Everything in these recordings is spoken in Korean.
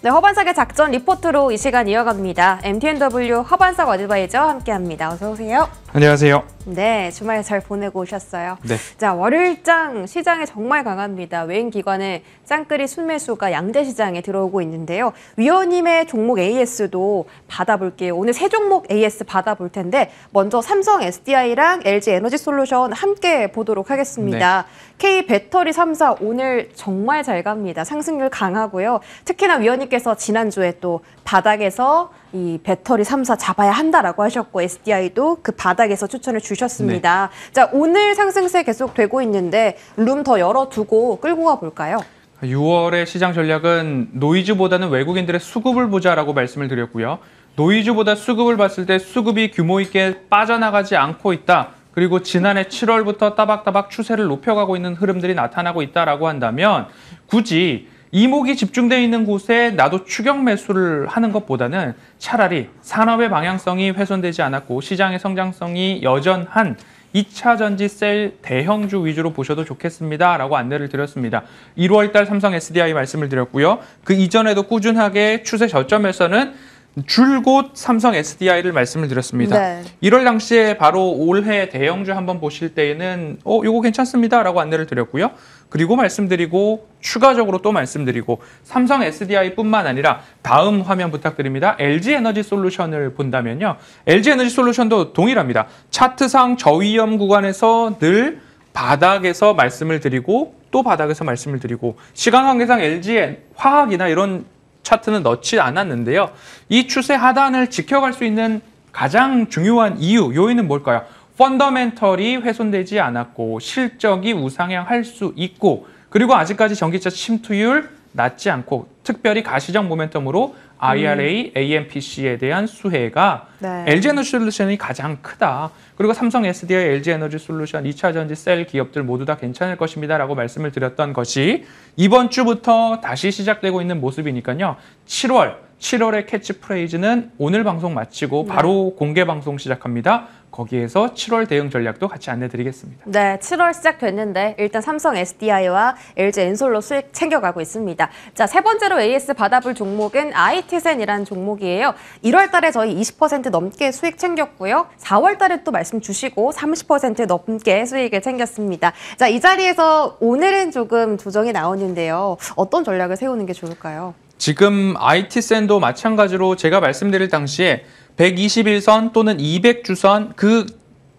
네, 허반삭의 작전 리포트로 이 시간 이어갑니다. MTNW 허반삭 어드바이저 함께합니다. 어서 오세요. 안녕하세요. 네, 주말 잘 보내고 오셨어요. 네. 자, 월요일장 시장에 정말 강합니다. 외인 기관의 짱끌이 순매수가 양대 시장에 들어오고 있는데요. 위원님의 종목 AS도 받아볼게요. 오늘 세 종목 AS 받아볼 텐데 먼저 삼성 SDI랑 LG 에너지솔루션 함께 보도록 하겠습니다. 네. K배터리 3사 오늘 정말 잘 갑니다. 상승률 강하고요. 특히나 위원님께서 지난주에 또 바닥에서 이 배터리 3사 잡아야 한다라고 하셨고 SDI도 그 바닥에서 추천을 주셨습니다. 네. 자, 오늘 상승세 계속되고 있는데 룸 더 열어두고 끌고 가볼까요? 6월의 시장 전략은 노이즈보다는 외국인들의 수급을 보자라고 말씀을 드렸고요. 노이즈보다 수급을 봤을 때 수급이 규모 있게 빠져나가지 않고 있다. 그리고 지난해 7월부터 따박따박 추세를 높여가고 있는 흐름들이 나타나고 있다라고 한다면 굳이 이목이 집중되어 있는 곳에 나도 추격 매수를 하는 것보다는 차라리 산업의 방향성이 훼손되지 않았고 시장의 성장성이 여전한 2차 전지 셀 대형주 위주로 보셔도 좋겠습니다. 라고 안내를 드렸습니다. 1월달 삼성 SDI 말씀을 드렸고요. 그 이전에도 꾸준하게 추세 저점에서는 줄곧 삼성 SDI를 말씀을 드렸습니다. 네. 1월 당시에 바로 올해 대형주 한번 보실 때에는 요거 괜찮습니다. 라고 안내를 드렸고요. 그리고 말씀드리고 추가적으로 또 말씀드리고 삼성 SDI뿐만 아니라 다음 화면 부탁드립니다. LG 에너지 솔루션을 본다면요. LG 에너지 솔루션도 동일합니다. 차트상 저위험 구간에서 늘 바닥에서 말씀을 드리고 또 바닥에서 말씀을 드리고 시간 관계상 LG 화학이나 이런 차트는 넣지 않았는데요. 이 추세 하단을 지켜갈 수 있는 가장 중요한 요인은 뭘까요? 펀더멘털이 훼손되지 않았고 실적이 우상향할 수 있고 그리고 아직까지 전기차 침투율 낮지 않고 특별히 가시적 모멘텀으로 IRA, AMPC에 대한 수혜가 네. LG 에너지 솔루션이 가장 크다. 그리고 삼성 SDI, LG 에너지 솔루션, 2차 전지 셀 기업들 모두 다 괜찮을 것입니다. 라고 말씀을 드렸던 것이 이번 주부터 다시 시작되고 있는 모습이니까요. 7월의 캐치프레이즈는 오늘 방송 마치고 바로 공개 방송 시작합니다. 거기에서 7월 대응 전략도 같이 안내드리겠습니다. 네, 7월 시작됐는데 일단 삼성 SDI와 LG 엔솔로 수익 챙겨가고 있습니다. 자, 세 번째로 AS 받아볼 종목은 IT센이라는 종목이에요. 1월 달에 저희 20% 넘게 수익 챙겼고요. 4월 달에 또 말씀 주시고 30% 넘게 수익을 챙겼습니다. 자, 이 자리에서 오늘은 조금 조정이 나오는데요. 어떤 전략을 세우는 게 좋을까요? 지금 IT센도 마찬가지로 제가 말씀드릴 당시에 121선 또는 200주선 그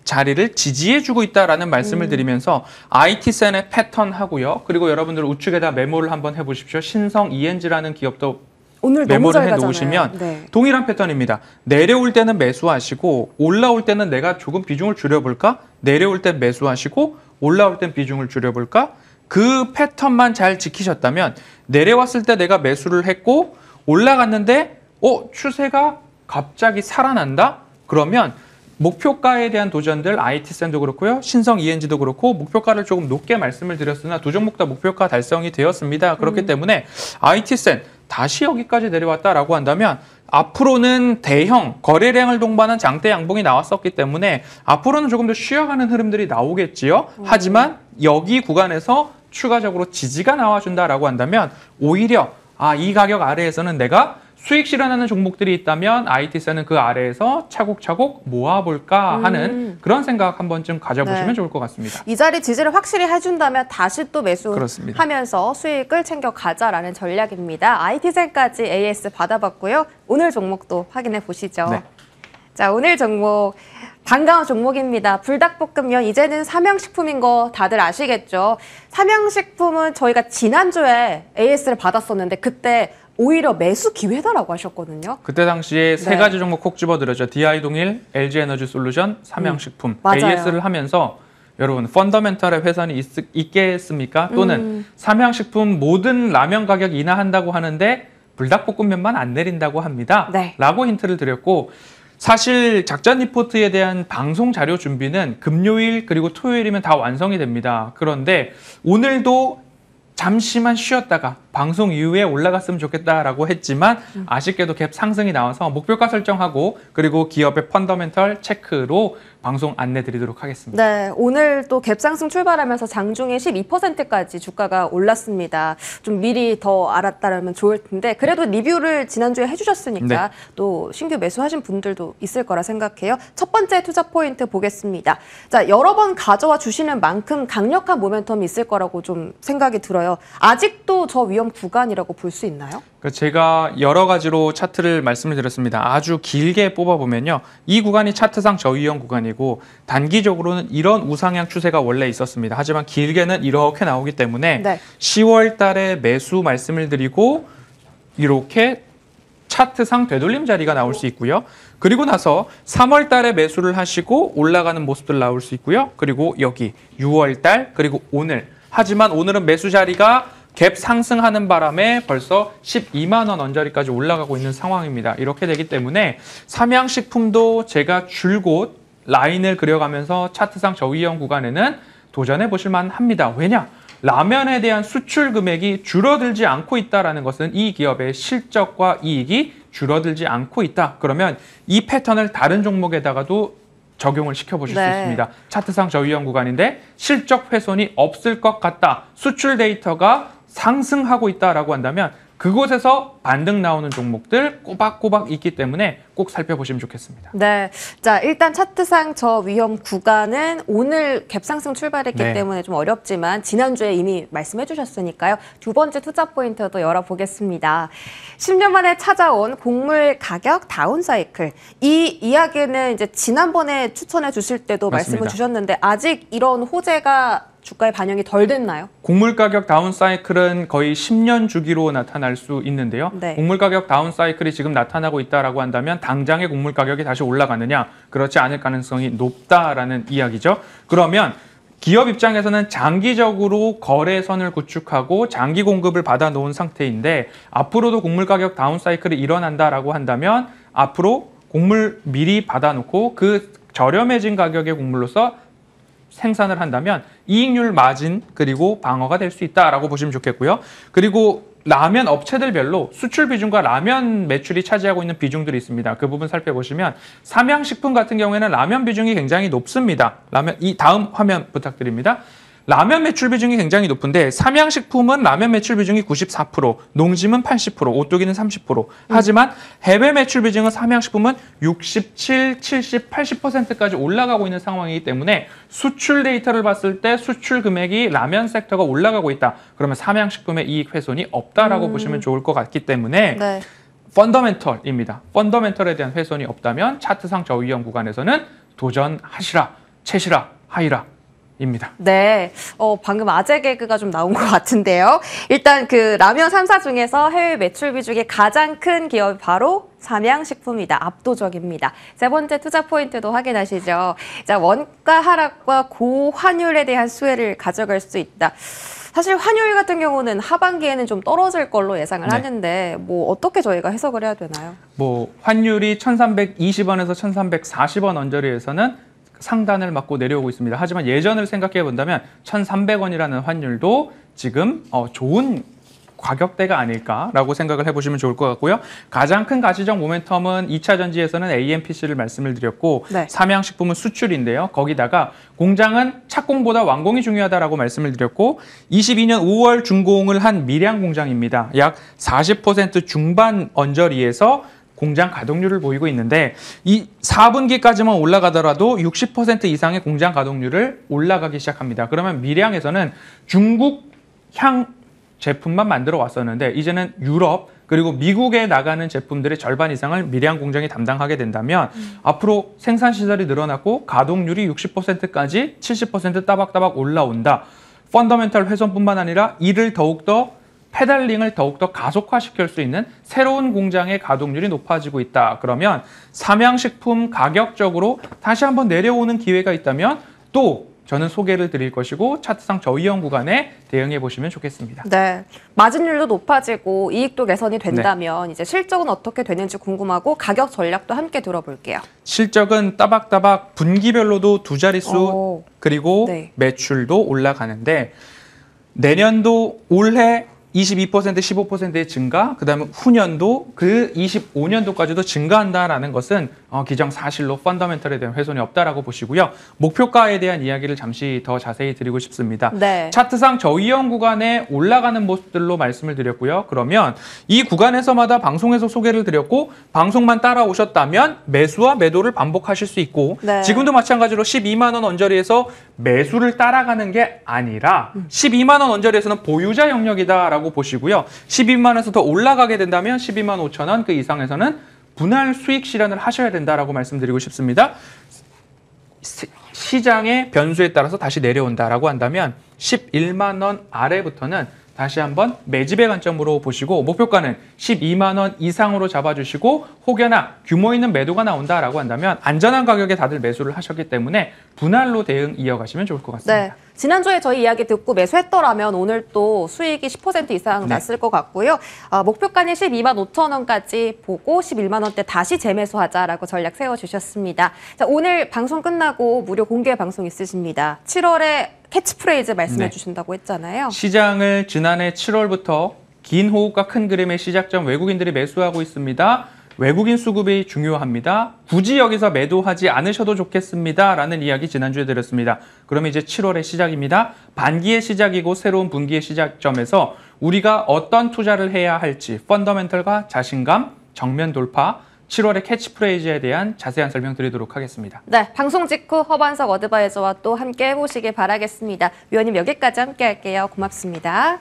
자리를 지지해주고 있다라는 말씀을 드리면서 IT센의 패턴 하고요. 그리고 여러분들 우측에다 메모를 한번 해보십시오. 신성 ENG라는 기업도 오늘 메모를 해놓으시면 네. 동일한 패턴입니다. 내려올 때는 매수하시고 올라올 때는 내가 조금 비중을 줄여볼까? 내려올 때 매수하시고 올라올 땐 비중을 줄여볼까? 그 패턴만 잘 지키셨다면 내려왔을 때 내가 매수를 했고 올라갔는데 추세가 갑자기 살아난다? 그러면 목표가에 대한 도전들 IT센도 그렇고요. 신성 ENG도 그렇고 목표가를 조금 높게 말씀을 드렸으나 두 종목 다 목표가 달성이 되었습니다. 그렇기 때문에 IT센 다시 여기까지 내려왔다라고 한다면 앞으로는 대형 거래량을 동반한 장대 양봉이 나왔었기 때문에 앞으로는 조금 더 쉬어가는 흐름들이 나오겠지요. 하지만 여기 구간에서 추가적으로 지지가 나와준다라고 한다면 오히려 이 가격 아래에서는 내가 수익 실현하는 종목들이 있다면 IT센은 그 아래에서 차곡차곡 모아볼까 하는 그런 생각 한 번쯤 가져보시면 네. 좋을 것 같습니다. 이 자리 지지를 확실히 해준다면 다시 또 매수하면서 수익을 챙겨가자라는 전략입니다. IT센까지 AS 받아봤고요. 오늘 종목도 확인해 보시죠. 네. 자, 오늘 종목 반가운 종목입니다. 불닭볶음면 이제는 삼양식품인 거 다들 아시겠죠? 삼양식품은 저희가 지난주에 AS를 받았었는데 그때 오히려 매수 기회다라고 하셨거든요. 그때 당시에 세 가지 종목 콕 집어들었죠. DI동일, LG 에너지 솔루션, 삼양식품. AS를 하면서 여러분 펀더멘털의 훼손이 있겠습니까? 또는 삼양식품 모든 라면 가격 인하한다고 하는데 불닭볶음면만 안 내린다고 합니다. 네. 라고 힌트를 드렸고 사실 작전 리포트에 대한 방송 자료 준비는 금요일 그리고 토요일이면 다 완성이 됩니다. 그런데 오늘도 잠시만 쉬었다가 방송 이후에 올라갔으면 좋겠다라고 했지만 아쉽게도 갭 상승이 나와서 목표가 설정하고 그리고 기업의 펀더멘털 체크로 방송 안내 드리도록 하겠습니다. 네, 오늘 또 갭상승 출발하면서 장중에 12%까지 주가가 올랐습니다. 좀 미리 더 알았다면 좋을 텐데 그래도 리뷰를 지난주에 해주셨으니까 네. 또 신규 매수하신 분들도 있을 거라 생각해요. 첫 번째 투자 포인트 보겠습니다. 자, 여러 번 가져와 주시는 만큼 강력한 모멘텀이 있을 거라고 좀 생각이 들어요. 아직도 저 위험 구간이라고 볼 수 있나요? 제가 여러 가지로 차트를 말씀을 드렸습니다. 아주 길게 뽑아보면요. 이 구간이 차트상 저위험 구간이고 단기적으로는 이런 우상향 추세가 원래 있었습니다. 하지만 길게는 이렇게 나오기 때문에 네. 10월 달에 매수 말씀을 드리고 이렇게 차트상 되돌림 자리가 나올 수 있고요. 그리고 나서 3월 달에 매수를 하시고 올라가는 모습들 나올 수 있고요. 그리고 여기 6월 달 그리고 오늘. 하지만 오늘은 매수 자리가 갭 상승하는 바람에 벌써 12만 원 언저리까지 올라가고 있는 상황입니다. 이렇게 되기 때문에 삼양식품도 제가 줄곧 라인을 그려가면서 차트상 저위험 구간에는 도전해 보실 만합니다. 왜냐? 라면에 대한 수출 금액이 줄어들지 않고 있다는 것은 이 기업의 실적과 이익이 줄어들지 않고 있다. 그러면 이 패턴을 다른 종목에다가도 적용을 시켜보실 수 있습니다. 차트상 저위험 구간인데 실적 훼손이 없을 것 같다. 수출 데이터가 상승하고 있다라고 한다면 그곳에서 반등 나오는 종목들 꼬박꼬박 있기 때문에 꼭 살펴보시면 좋겠습니다. 네, 자 일단 차트상 저 위험 구간은 오늘 갭상승 출발했기 네. 때문에 좀 어렵지만 지난주에 이미 말씀해 주셨으니까요. 두 번째 투자 포인트도 열어보겠습니다. 10년 만에 찾아온 곡물 가격 다운 사이클. 이 이야기는 이제 지난번에 추천해 주실 때도 맞습니다. 말씀을 주셨는데 아직 이런 호재가 주가에 반영이 덜 됐나요? 곡물 가격 다운 사이클은 거의 10년 주기로 나타날 수 있는데요. 네. 곡물 가격 다운 사이클이 지금 나타나고 있다라고 한다면 당장의 곡물 가격이 다시 올라가느냐? 그렇지 않을 가능성이 높다라는 이야기죠. 그러면 기업 입장에서는 장기적으로 거래선을 구축하고 장기 공급을 받아놓은 상태인데 앞으로도 곡물 가격 다운 사이클이 일어난다라고 한다면 앞으로 곡물 미리 받아놓고 그 저렴해진 가격의 곡물로서 생산을 한다면 이익률 마진 그리고 방어가 될 수 있다라고 보시면 좋겠고요. 그리고 라면 업체들별로 수출 비중과 라면 매출이 차지하고 있는 비중들이 있습니다. 그 부분 살펴보시면 삼양식품 같은 경우에는 라면 비중이 굉장히 높습니다. 라면 이 다음 화면 부탁드립니다. 라면 매출 비중이 굉장히 높은데 삼양식품은 라면 매출 비중이 94%, 농심은 80%, 오뚜기는 30%. 하지만 해외 매출 비중은 삼양식품은 67, 70, 80%까지 올라가고 있는 상황이기 때문에 수출 데이터를 봤을 때 수출 금액이 라면 섹터가 올라가고 있다. 그러면 삼양식품의 이익 훼손이 없다라고 보시면 좋을 것 같기 때문에 네. 펀더멘털입니다. 펀더멘털에 대한 훼손이 없다면 차트상 저위험 구간에서는 도전하시라, 채시라, 하이라. 입니다. 네, 방금 아재 개그가 좀 나온 것 같은데요. 일단 그 라면 3사 중에서 해외 매출 비중이 가장 큰 기업이 바로 삼양식품이다. 압도적입니다. 세 번째 투자 포인트도 확인하시죠. 자, 원가 하락과 고환율에 대한 수혜를 가져갈 수 있다. 사실 환율 같은 경우는 하반기에는 좀 떨어질 걸로 예상을 네. 하는데 뭐 어떻게 저희가 해석을 해야 되나요? 뭐 환율이 1,320원에서 1,340원 언저리에서는 상단을 맞고 내려오고 있습니다. 하지만 예전을 생각해 본다면 1,300원이라는 환율도 지금 좋은 가격대가 아닐까라고 생각을 해보시면 좋을 것 같고요. 가장 큰 가시적 모멘텀은 2차 전지에서는 AMPC를 말씀을 드렸고 네. 삼양식품은 수출인데요. 거기다가 공장은 착공보다 완공이 중요하다라고 말씀을 드렸고 22년 5월 준공을 한 밀양 공장입니다. 약 40% 중반 언저리에서 공장 가동률을 보이고 있는데 이 4분기까지만 올라가더라도 60% 이상의 공장 가동률을 올라가기 시작합니다. 그러면 밀양에서는 중국 향 제품만 만들어 왔었는데 이제는 유럽 그리고 미국에 나가는 제품들의 절반 이상을 밀양 공장이 담당하게 된다면 앞으로 생산 시설이 늘어났고 가동률이 60%까지 70% 따박따박 올라온다. 펀더멘털 훼손뿐만 아니라 이를 더욱더 페달링을 더욱더 가속화시킬 수 있는 새로운 공장의 가동률이 높아지고 있다. 그러면 삼양식품 가격적으로 다시 한번 내려오는 기회가 있다면 또 저는 소개를 드릴 것이고 차트상 저위험 구간에 대응해 보시면 좋겠습니다. 네, 마진율도 높아지고 이익도 개선이 된다면 이제 실적은 어떻게 되는지 궁금하고 가격 전략도 함께 들어볼게요. 실적은 따박따박 분기별로도 두 자릿수 그리고 네. 매출도 올라가는데 내년도 올해 22%, 15%의 증가, 그다음에 후년도 그 25년도까지도 증가한다라는 것은 기정사실로 펀더멘털에 대한 훼손이 없다라고 보시고요. 목표가에 대한 이야기를 잠시 더 자세히 드리고 싶습니다. 네. 차트상 저위험 구간에 올라가는 모습들로 말씀을 드렸고요. 그러면 이 구간에서마다 방송에서 소개를 드렸고 방송만 따라오셨다면 매수와 매도를 반복하실 수 있고 네. 지금도 마찬가지로 12만 원 언저리에서 매수를 따라가는 게 아니라 12만 원 언저리에서는 보유자 영역이다라고 보시고요. 12만 원에서 더 올라가게 된다면 12만 5천 원 그 이상에서는 분할 수익 실현을 하셔야 된다라고 말씀드리고 싶습니다. 시장의 변수에 따라서 다시 내려온다라고 한다면 11만 원 아래부터는 다시 한번 매집의 관점으로 보시고 목표가는 12만 원 이상으로 잡아주시고 혹여나 규모 있는 매도가 나온다라고 한다면 안전한 가격에 다들 매수를 하셨기 때문에 분할로 대응 이어가시면 좋을 것 같습니다. 네. 지난주에 저희 이야기 듣고 매수했더라면 오늘 또 수익이 10% 이상 났을 것 같고요. 목표가는 12만 5천 원까지 보고 11만 원대 다시 재매수하자라고 전략 세워주셨습니다. 자, 오늘 방송 끝나고 무료 공개 방송 있으십니다. 7월에 캐치프레이즈 말씀해 주신다고 했잖아요. 시장을 지난해 7월부터 긴 호흡과 큰 그림의 시작점 외국인들이 매수하고 있습니다. 외국인 수급이 중요합니다. 굳이 여기서 매도하지 않으셔도 좋겠습니다. 라는 이야기 지난주에 드렸습니다. 그러면 이제 7월의 시작입니다. 반기의 시작이고 새로운 분기의 시작점에서 우리가 어떤 투자를 해야 할지 펀더멘털과 자신감, 정면 돌파, 7월의 캐치프레이즈에 대한 자세한 설명 드리도록 하겠습니다. 네, 방송 직후 허반석 어드바이저와 또 함께 해보시길 바라겠습니다. 위원님 여기까지 함께 할게요. 고맙습니다.